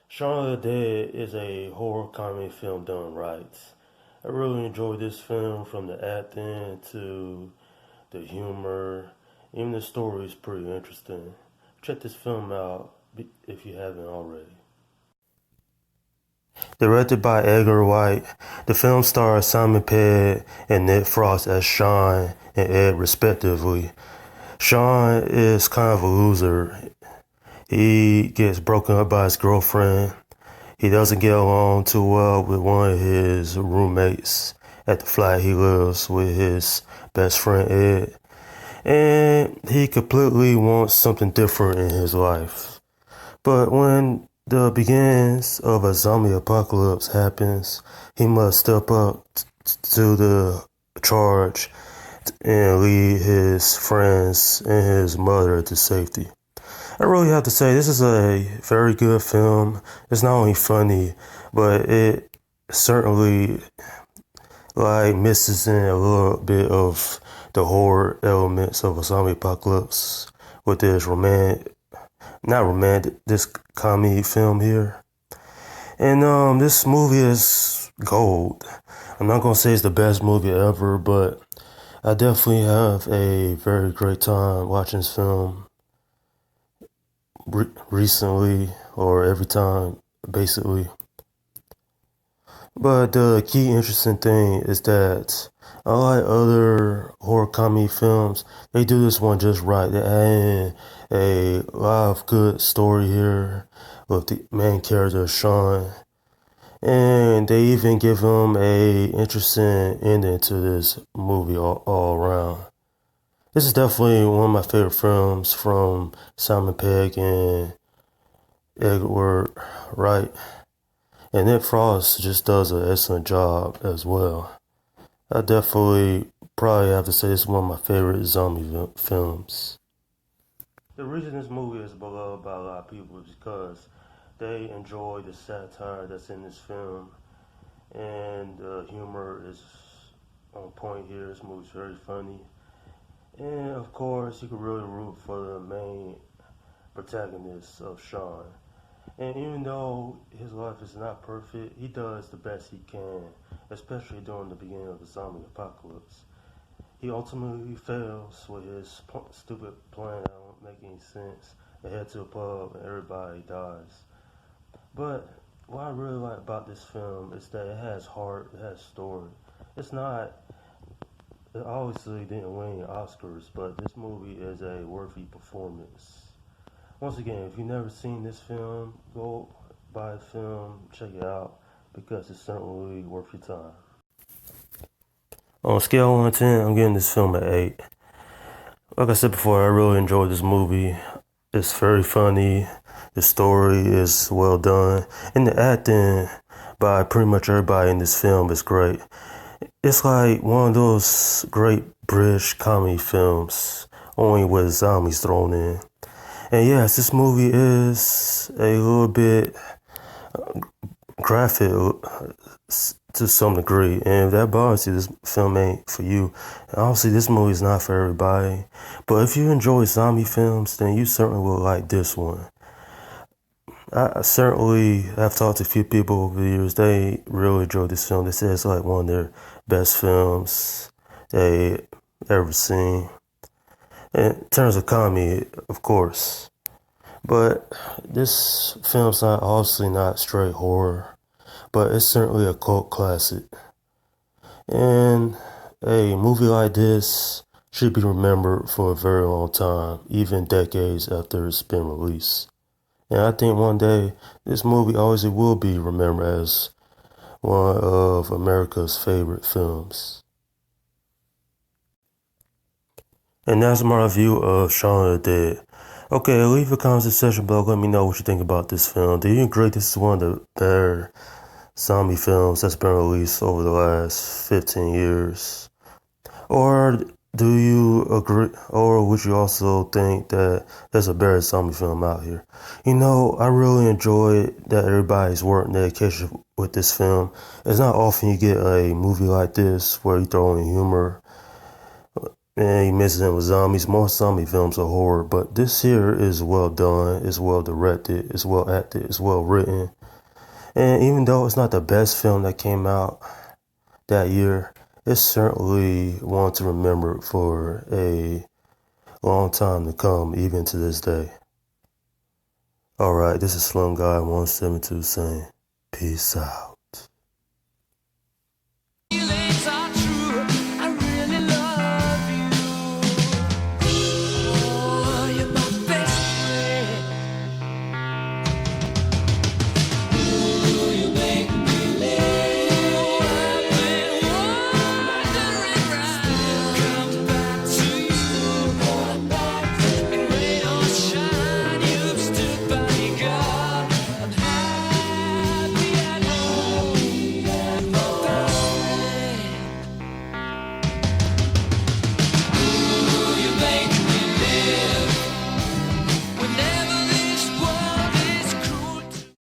Shaun of the Dead is a horror comedy film done right. I really enjoyed this film from the acting to the humor. Even the story is pretty interesting. Check this film out if you haven't already. Directed by Edgar White, the film stars Simon Pegg and Nick Frost as Shaun and Ed respectively. Shaun is kind of a loser. He gets broken up by his girlfriend. He doesn't get along too well with one of his roommates at the flat he lives with his best friend Ed. And he completely wants something different in his life. But when the beginnings of a zombie apocalypse happens, he must step up to the charge and lead his friends and his mother to safety. I really have to say this is a very good film. It's not only funny, but it certainly misses in a little bit of the horror elements of a zombie apocalypse with this this comedy film here. And this movie is gold. I'm not gonna say it's the best movie ever, but I definitely have a very great time watching this film recently or every time, basically. But the key interesting thing is that unlike other horror comedy films, they do this one just right. They add in a lot of good story here with the main character Shaun, and they even give him a interesting ending to this movie all around. This is definitely one of my favorite films from Simon Pegg and Edward Wright. And Nick Frost just does an excellent job as well. I definitely probably have to say it's one of my favorite zombie films. The reason this movie is beloved by a lot of people is because they enjoy the satire that's in this film, and the humor is on point here. This movie's very funny. And of course, you can really root for the main protagonist of Shaun. And even though his life is not perfect, he does the best he can, especially during the beginning of the zombie apocalypse. He ultimately fails with his stupid plan that don't make any sense. They head to a pub and everybody dies. But what I really like about this film is that it has heart, it has story. It's not, it obviously didn't win any Oscars, but this movie is a worthy performance. Once again, if you've never seen this film, go buy the film, check it out, because it's certainly worth your time. On a scale of 1 to 10, I'm giving this film an 8. Like I said before, I really enjoyed this movie. It's very funny, the story is well done, and the acting by pretty much everybody in this film is great. It's like one of those great British comedy films, only with zombies thrown in. And yes, this movie is a little bit graphic to some degree. And if that bothers you, this film ain't for you. And obviously, this movie is not for everybody. But if you enjoy zombie films, then you certainly will like this one. I certainly have talked to a few people over the years. They really enjoyed this film. They say it's like one of their best films they ever seen. In terms of comedy, of course. But this film's not obviously not straight horror, but it's certainly a cult classic. And a movie like this should be remembered for a very long time, even decades after it's been released. And I think one day this movie always will be remembered as one of America's favorite films. And that's my review of Shaun of the Dead. Okay, leave a comment section below. Let me know what you think about this film. Do you agree this is one of the better zombie films that's been released over the last 15 years? Or do you agree, or would you also think that there's a better zombie film out here? You know, I really enjoyed that everybody's work and dedication with this film. It's not often you get a movie like this where you throw in humor And he mixes in with zombies. Most zombie films are horror, but this here is well done. It's well directed. It's well acted. It's well written. And even though it's not the best film that came out that year, it's certainly one to remember for a long time to come, even to this day. Alright, this is Slum Guy 172 saying, peace out.